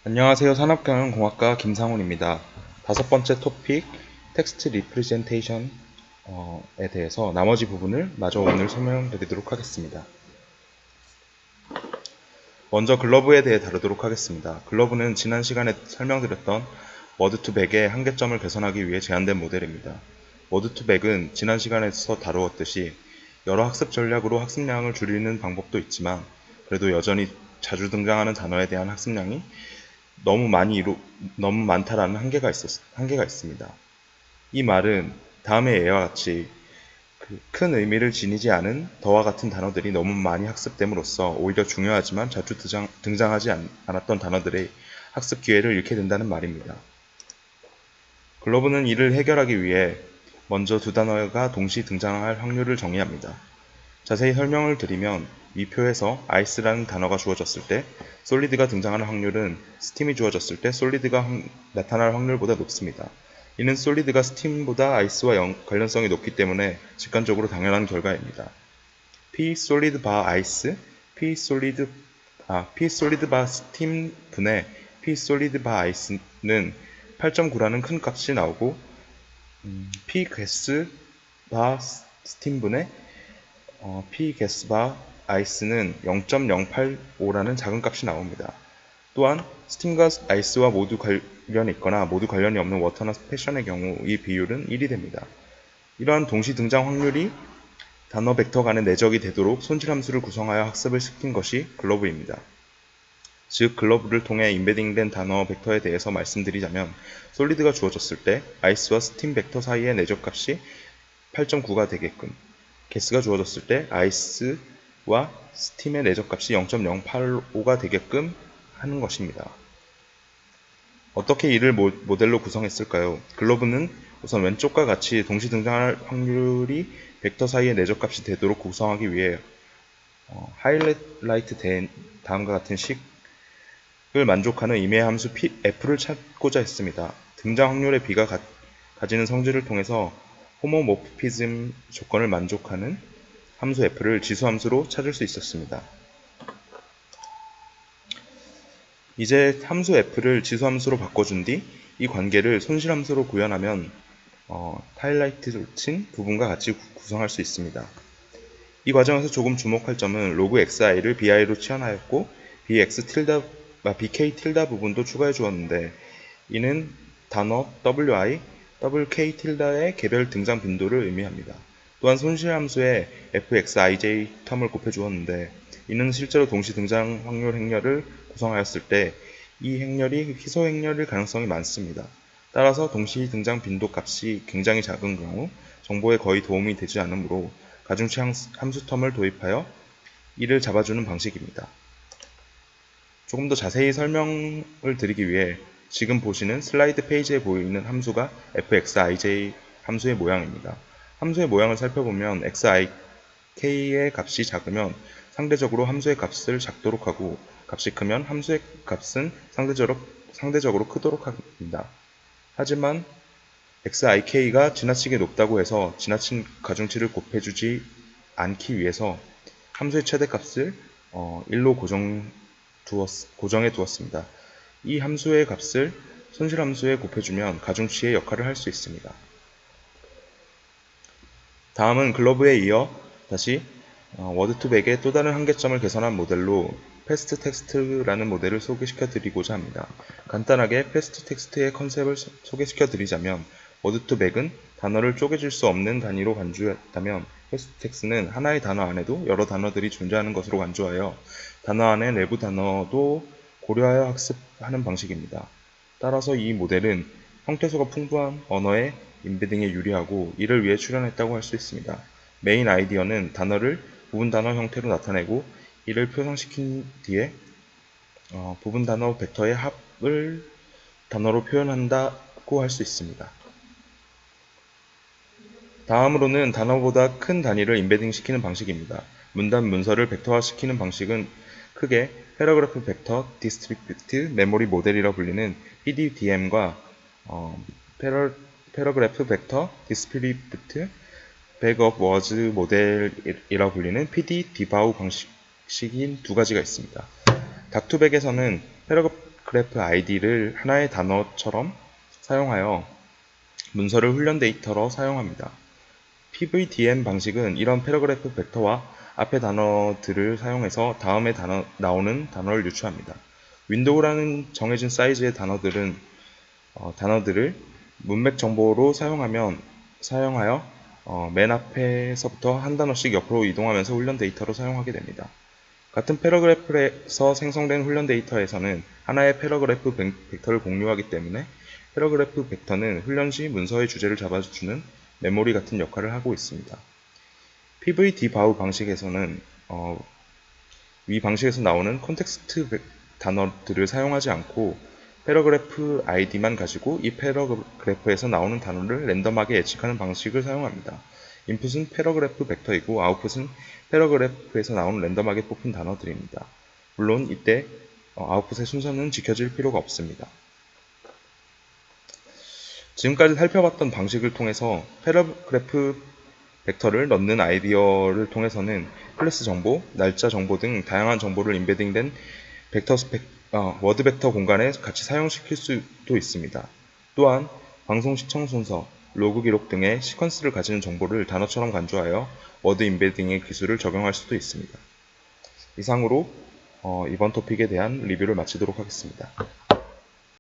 안녕하세요. 산업경영공학과 김상훈입니다. 다섯 번째 토픽, 텍스트 리프레젠테이션에 대해서 나머지 부분을 마저 오늘 설명드리도록 하겠습니다. 먼저 글러브에 대해 다루도록 하겠습니다. 글러브는 지난 시간에 설명드렸던 워드2백의 한계점을 개선하기 위해 제안된 모델입니다. 워드2백은 지난 시간에서 다루었듯이 여러 학습 전략으로 학습량을 줄이는 방법도 있지만 그래도 여전히 자주 등장하는 단어에 대한 학습량이 너무 많다라는 한계가 있습니다. 이 말은 다음의 예와 같이 큰 의미를 지니지 않은 더와 같은 단어들이 너무 많이 학습됨으로써 오히려 중요하지만 자주 등장하지 않았던 단어들의 학습 기회를 잃게 된다는 말입니다. 글러브는 이를 해결하기 위해 먼저 두 단어가 동시 등장할 확률을 정의합니다. 자세히 설명을 드리면 이 표에서 ice라는 단어가 주어졌을 때 solid가 등장하는 확률은 steam이 주어졌을 때 solid가 나타날 확률보다 높습니다. 이는 solid가 steam보다 ice와 관련성이 높기 때문에 직관적으로 당연한 결과입니다. P solid bar ice, P solid bar steam 분의 P solid bar ice는 8.9라는 큰 값이 나오고 P gas bar steam 분의 P 게스바 아이스는 0.085라는 작은 값이 나옵니다. 또한 스팀과 아이스와 모두 관련이 있거나 모두 관련이 없는 워터나 패션의 경우 이 비율은 1이 됩니다. 이러한 동시 등장 확률이 단어 벡터 간의 내적이 되도록 손질함수를 구성하여 학습을 시킨 것이 글러브입니다. 즉 글러브를 통해 임베딩된 단어 벡터에 대해서 말씀드리자면 솔리드가 주어졌을 때 아이스와 스팀 벡터 사이의 내적값이 8.9가 되게끔 게스가 주어졌을 때 아이스와 스팀의 내적값이 0.085가 되게끔 하는 것입니다. 어떻게 이를 모델로 구성했을까요? 글러브는 우선 왼쪽과 같이 동시 등장할 확률이 벡터 사이의 내적값이 되도록 구성하기 위해 하이라이트 된 다음과 같은 식을 만족하는 임의 함수 f를 찾고자 했습니다. 등장 확률의 b가 가지는 성질을 통해서 호모모피즘 조건을 만족하는 함수 f를 지수함수로 찾을 수 있었습니다. 이제 함수 f를 지수함수로 바꿔준 뒤 이 관계를 손실함수로 구현하면 하이라이트 친 부분과 같이 구성할 수 있습니다. 이 과정에서 조금 주목할 점은 로그 xi를 bi로 치환하였고 bk 틸다 부분도 추가해 주었는데 이는 단어 wi, wk 틸다의 개별 등장 빈도를 의미합니다. 또한 손실함수에 fxij 텀을 곱해 주었는데 이는 실제로 동시 등장 확률 행렬을 구성하였을 때 이 행렬이 희소 행렬일 가능성이 많습니다. 따라서 동시 등장 빈도 값이 굉장히 작은 경우 정보에 거의 도움이 되지 않으므로 가중치 함수 텀을 도입하여 이를 잡아주는 방식입니다. 조금 더 자세히 설명을 드리기 위해 지금 보시는 슬라이드 페이지에 보이는 함수가 fxij 함수의 모양입니다. 함수의 모양을 살펴보면 xik의 값이 작으면 상대적으로 함수의 값을 작도록 하고 값이 크면 함수의 값은 상대적으로 크도록 합니다. 하지만 xik가 지나치게 높다고 해서 지나친 가중치를 곱해주지 않기 위해서 함수의 최대값을 1로 고정해 두었습니다. 이 함수의 값을 손실함수에 곱해주면 가중치의 역할을 할 수 있습니다. 다음은 글러브에 이어 다시 워드2백의 또 다른 한계점을 개선한 모델로 패스트 텍스트라는 모델을 소개시켜 드리고자 합니다. 간단하게 패스트 텍스트의 컨셉을 소개시켜 드리자면 워드2백은 단어를 쪼개질 수 없는 단위로 간주했다면 패스트 텍스트는 하나의 단어 안에도 여러 단어들이 존재하는 것으로 간주하여 단어 안의 내부 단어도 고려하여 학습하는 방식입니다. 따라서 이 모델은 형태소가 풍부한 언어의 임베딩에 유리하고 이를 위해 출연했다고 할 수 있습니다. 메인 아이디어는 단어를 부분 단어 형태로 나타내고 이를 표상시킨 뒤에 부분 단어 벡터의 합을 단어로 표현한다고 할 수 있습니다. 다음으로는 단어보다 큰 단위를 임베딩 시키는 방식입니다. 문단 문서를 벡터화시키는 방식은 크게 패러그래프 벡터 디스트리뷰트 메모리 모델이라 불리는 PDDM과 패러그래프 벡터 디스트리뷰트 백업 워즈 모델이라 불리는 PD 디바우 방식인 두 가지가 있습니다. 닥투백에서는 패러그래프 id를 하나의 단어처럼 사용하여 문서를 훈련 데이터로 사용합니다. PVDM 방식은 이런 패러그래프 벡터와 앞의 단어들을 사용해서 다음에 나오는 단어를 유추합니다. 윈도우라는 정해진 사이즈의 단어들을 문맥 정보로 사용하여 맨 앞에서부터 한 단어씩 옆으로 이동하면서 훈련 데이터로 사용하게 됩니다. 같은 패러그래프에서 생성된 훈련 데이터에서는 하나의 패러그래프 벡터를 공유하기 때문에 패러그래프 벡터는 훈련 시 문서의 주제를 잡아주는 메모리 같은 역할을 하고 있습니다. PVDBAU 방식에서는 위 방식에서 나오는 콘텍스트 단어들을 사용하지 않고 패러그래프 id만 가지고 이 패러그래프에서 나오는 단어를 랜덤하게 예측하는 방식을 사용합니다. 인풋은 패러그래프 벡터이고 아웃풋은 패러그래프에서 나오는 랜덤하게 뽑힌 단어들입니다. 물론 이때 아웃풋의 순서는 지켜질 필요가 없습니다. 지금까지 살펴봤던 방식을 통해서 패러그래프 벡터를 넣는 아이디어를 통해서는 클래스 정보, 날짜 정보 등 다양한 정보를 임베딩된 워드 벡터 공간에 같이 사용시킬 수도 있습니다. 또한 방송 시청 순서, 로그 기록 등의 시퀀스를 가지는 정보를 단어처럼 간주하여 워드 임베딩의 기술을 적용할 수도 있습니다. 이상으로 이번 토픽에 대한 리뷰를 마치도록 하겠습니다.